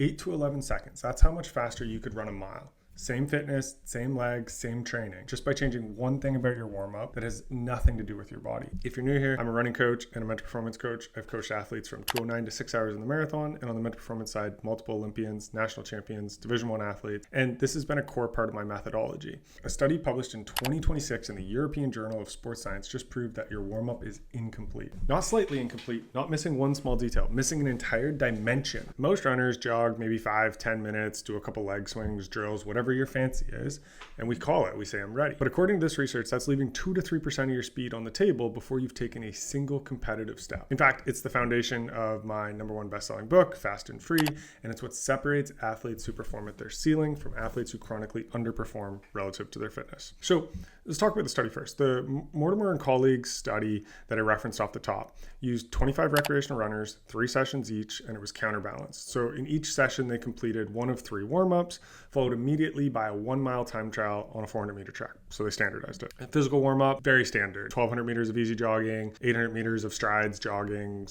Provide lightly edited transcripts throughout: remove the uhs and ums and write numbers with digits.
8 to 11 seconds. That's how much faster you could run a mile. Same fitness, same legs, same training, just by changing one thing about your warm-up that has nothing to do with your body. If you're new here, I'm a running coach and a mental performance coach. I've coached athletes from 2:09 to 6 hours in the marathon, and on the mental performance side, multiple Olympians, national champions, Division I athletes, and this has been a core part of my methodology. A study published in 2026 in the European Journal of Sports Science just proved that your warm-up is incomplete. Not slightly incomplete, not missing one small detail, missing an entire dimension. Most runners jog maybe 5-10 minutes, do a couple leg swings, drills, whatever your fancy is, and we call it, we say I'm ready. But according to this research, that's leaving 2 to 3% of your speed on the table before you've taken a single competitive step. In fact, it's the foundation of my #1 best-selling book, Fast and Free, and it's what separates athletes who perform at their ceiling from athletes who chronically underperform relative to their fitness. So let's talk about the study first. The Mortimer and colleagues study that I referenced off the top used 25 recreational runners, 3 sessions each, and it was counterbalanced. So in each session, they completed one of 3 warm-ups, followed immediately by a 1-mile time trial on a 400-meter track. So they standardized it. A physical warm-up, very standard. 1,200 meters of easy jogging, 800 meters of strides, jogging,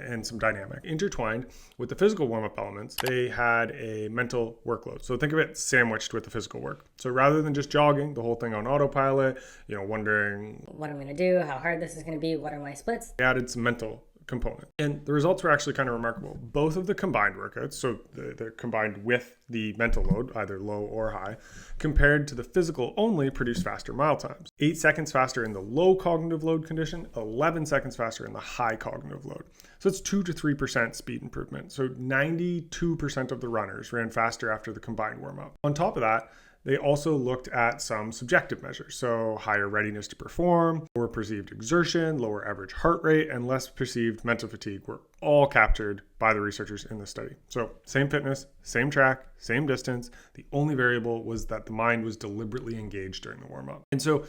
and some dynamic. Intertwined with the physical warm-up elements, they had a mental workload. So think of it sandwiched with the physical work. So rather than just jogging, the whole thing on autopilot, wondering what I'm going to do, how hard this is going to be, what are my splits, they added some mental component. And the results were actually kind of remarkable. Both of the combined workouts, so they're combined with the mental load, either low or high, compared to the physical only, produced faster mile times. 8 seconds faster in the low cognitive load condition, 11 seconds faster in the high cognitive load. So it's 2 to 3% speed improvement. So 92% of the runners ran faster after the combined warm-up. On top of that, they also looked at some subjective measures, so higher readiness to perform, lower perceived exertion, lower average heart rate, and less perceived mental fatigue were all captured by the researchers in this study. So same fitness, same track, same distance. The only variable was that the mind was deliberately engaged during the warm-up. And so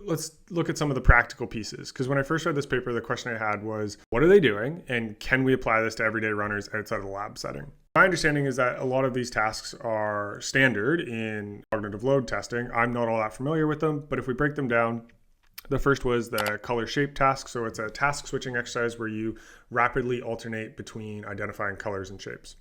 let's look at some of the practical pieces, because when I first read this paper, the question I had was, what are they doing, and can we apply this to everyday runners outside of the lab setting? My understanding is that a lot of these tasks are standard in cognitive load testing. I'm not all that familiar with them, but if we break them down, the first was the color shape task. So it's a task switching exercise where you rapidly alternate between identifying colors and shapes.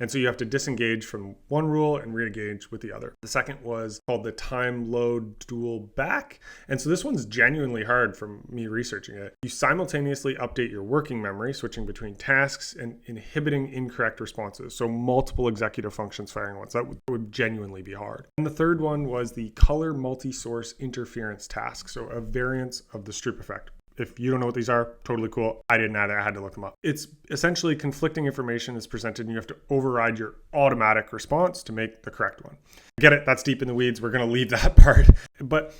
And so you have to disengage from one rule and re-engage with the other. The second was called the time load dual back. And so this one's genuinely hard from me researching it. You simultaneously update your working memory, switching between tasks and inhibiting incorrect responses. So multiple executive functions firing once. That would genuinely be hard. And the third one was the color multi-source interference task. So a variance of the Stroop effect. If you don't know what these are, totally cool. I didn't either. I had to look them up. It's essentially conflicting information is presented and you have to override your automatic response to make the correct one. Get it? That's deep in the weeds. We're going to leave that part. But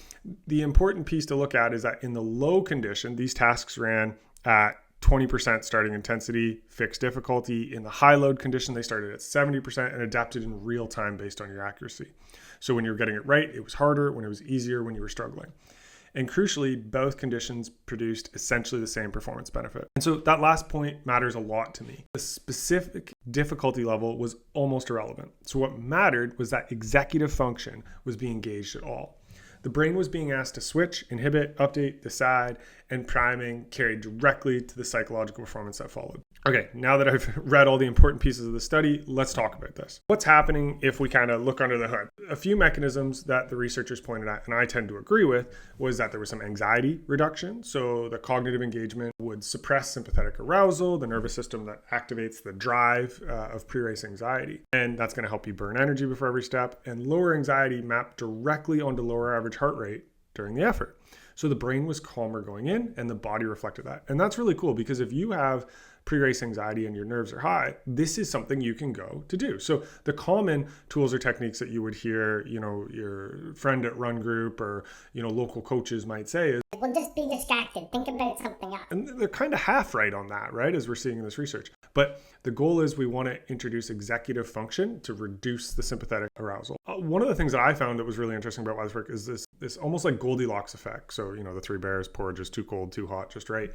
the important piece to look at is that in the low condition, these tasks ran at 20% starting intensity, fixed difficulty. In the high load condition, they started at 70% and adapted in real time based on your accuracy. So when you were getting it right, it was harder. When it was easier, when you were struggling. And crucially, both conditions produced essentially the same performance benefit. And so that last point matters a lot to me. The specific difficulty level was almost irrelevant. So what mattered was that executive function was being engaged at all. The brain was being asked to switch, inhibit, update, decide, and priming carried directly to the psychological performance that followed. Okay, now that I've read all the important pieces of the study, let's talk about this. What's happening if we kind of look under the hood? A few mechanisms that the researchers pointed at, and I tend to agree with, was that there was some anxiety reduction. So the cognitive engagement would suppress sympathetic arousal, the nervous system that activates the drive of pre-race anxiety. And that's going to help you burn energy before every step. And lower anxiety mapped directly onto lower average heart rate during the effort. So the brain was calmer going in and the body reflected that. And that's really cool because if you have pre-race anxiety and your nerves are high, this is something you can go to do. So the common tools or techniques that you would hear, your friend at Run Group or, local coaches might say is, well, just be distracted. Think about something else. And they're kind of half right on that, right? As we're seeing in this research. But the goal is we want to introduce executive function to reduce the sympathetic arousal. One of the things that I found that was really interesting about why this work is this almost like Goldilocks effect. So, the 3 bears, porridge is too cold, too hot, just right.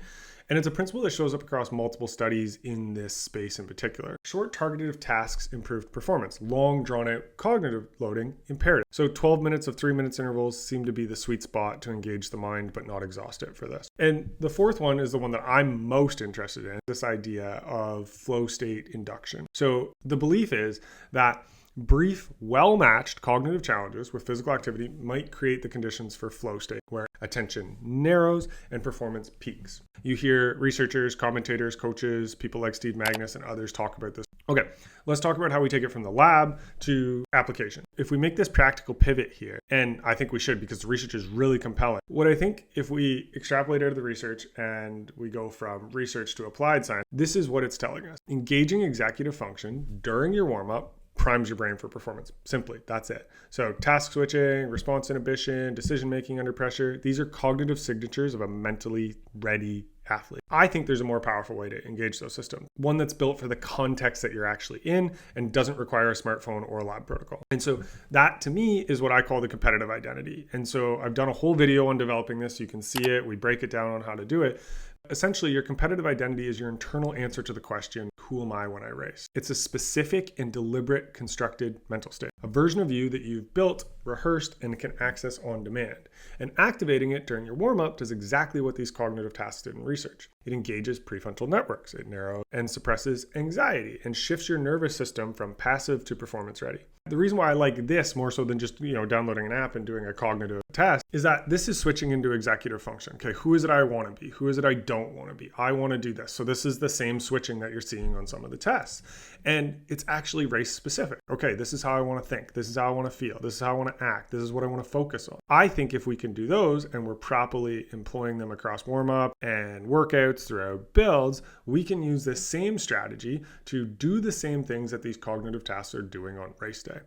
And it's a principle that shows up across multiple studies in this space in particular. Short targeted tasks improved performance. Long drawn out cognitive loading impaired it. So 12 minutes of 3 minutes intervals seem to be the sweet spot to engage the mind but not exhaust it for this. And the fourth one is the one that I'm most interested in, this idea of flow state induction. So the belief is that brief, well-matched cognitive challenges with physical activity might create the conditions for flow state, where attention narrows and performance peaks. You hear researchers, commentators, coaches, people like Steve Magnus and others talk about this. Okay, let's talk about how we take it from the lab to application. If we make this practical pivot here, and I think we should because the research is really compelling. What I think if we extrapolate out of the research and we go from research to applied science, this is what it's telling us. Engaging executive function during your warm-up primes your brain for performance. Simply, that's it. So task switching, response inhibition, decision-making under pressure, these are cognitive signatures of a mentally ready athlete. I think there's a more powerful way to engage those systems. One that's built for the context that you're actually in and doesn't require a smartphone or a lab protocol. And so that to me is what I call the competitive identity. And so I've done a whole video on developing this. You can see it. We break it down on how to do it. Essentially, your competitive identity is your internal answer to the question, who am I when I race? It's a specific and deliberate constructed mental state, a version of you that you've built, rehearsed, and can access on demand. And activating it during your warm-up does exactly what these cognitive tasks did in research. It engages prefrontal networks, it narrows and suppresses anxiety, and shifts your nervous system from passive to performance ready. The reason why I like this more so than just, downloading an app and doing a cognitive test is that this is switching into executive function. Okay, who is it I want to be? Who is it I don't want to be? I want to do this. So this is the same switching that you're seeing on some of the tests. And it's actually race specific. Okay, this is how I want to think. This is how I want to feel. This is how I want to act. This is what I want to focus on. I think if we can do those and we're properly employing them across warm-up and workouts throughout builds, we can use this same strategy to do the same things that these cognitive tasks are doing on race day.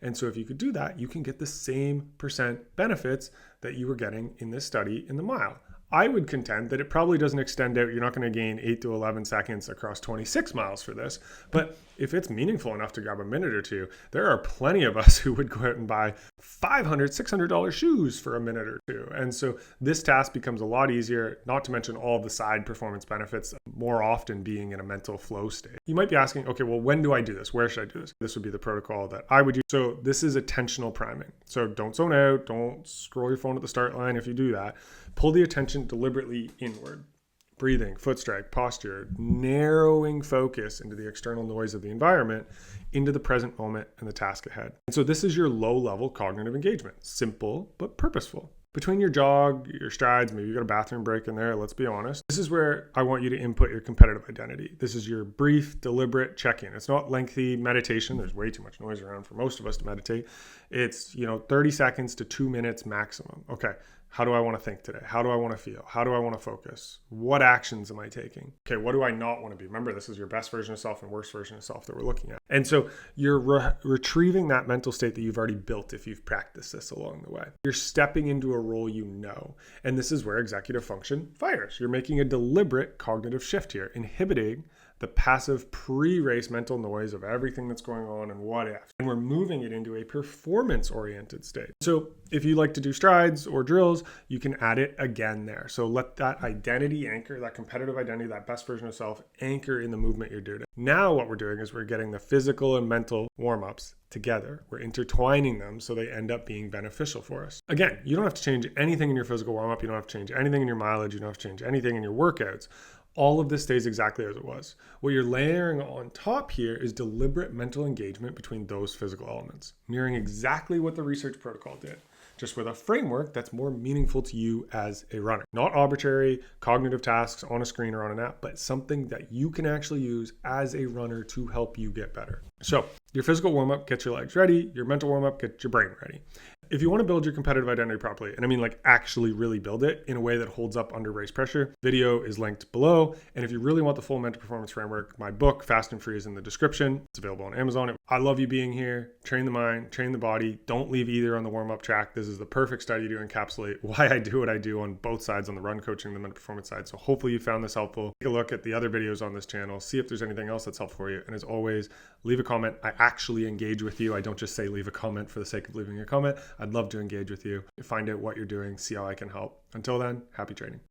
And so if you could do that, you can get the same % benefits that you were getting in this study in the mile. I would contend that it probably doesn't extend out. You're not going to gain 8 to 11 seconds across 26 miles for this. But if it's meaningful enough to grab a minute or two, there are plenty of us who would go out and buy $500, $600 shoes for a minute or two. And so this task becomes a lot easier, not to mention all the side performance benefits, more often being in a mental flow state. You might be asking, okay, well, when do I do this? Where should I do this? This would be the protocol that I would use. So this is attentional priming. So don't zone out. Don't scroll your phone at the start line if you do that. Pull the attention deliberately inward. Breathing, foot strike, posture, narrowing focus into the external noise of the environment, into the present moment and the task ahead. And so this is your low-level cognitive engagement. Simple, but purposeful. Between your jog, your strides, maybe you got a bathroom break in there, let's be honest. This is where I want you to input your competitive identity. This is your brief, deliberate check-in. It's not lengthy meditation. There's way too much noise around for most of us to meditate. It's, 30 seconds to 2 minutes maximum. Okay. How do I want to think today? How do I want to feel? How do I want to focus? What actions am I taking? Okay, what do I not want to be? Remember, this is your best version of self and worst version of self that we're looking at. And so you're retrieving that mental state that you've already built if you've practiced this along the way. You're stepping into a role you know. And this is where executive function fires. You're making a deliberate cognitive shift here, inhibiting the passive pre-race mental noise of everything that's going on and what if. And we're moving it into a performance-oriented state. So if you like to do strides or drills, you can add it again there. So let that identity anchor, that competitive identity, that best version of self, anchor in the movement you're doing. Now what we're doing is we're getting the physical and mental warm-ups together. We're intertwining them so they end up being beneficial for us. Again, you don't have to change anything in your physical warm-up. You don't have to change anything in your mileage. You don't have to change anything in your workouts. All of this stays exactly as it was. What you're layering on top here is deliberate mental engagement between those physical elements, mirroring exactly what the research protocol did, just with a framework that's more meaningful to you as a runner. Not arbitrary cognitive tasks on a screen or on an app, but something that you can actually use as a runner to help you get better. So your physical warm-up gets your legs ready, your mental warm-up gets your brain ready. If you want to build your competitive identity properly, and I mean actually really build it in a way that holds up under race pressure, video is linked below. And if you really want the full mental performance framework, my book, Fast and Free, is in the description. It's available on Amazon. I love you being here. Train the mind, train the body. Don't leave either on the warm-up track. This is the perfect study to encapsulate why I do what I do on both sides, on the run coaching and the mental performance side. So hopefully you found this helpful. Take a look at the other videos on this channel, see if there's anything else that's helpful for you. And as always, leave a comment. I actually engage with you. I don't just say leave a comment for the sake of leaving a comment. I'd love to engage with you, find out what you're doing, see how I can help. Until then, happy training.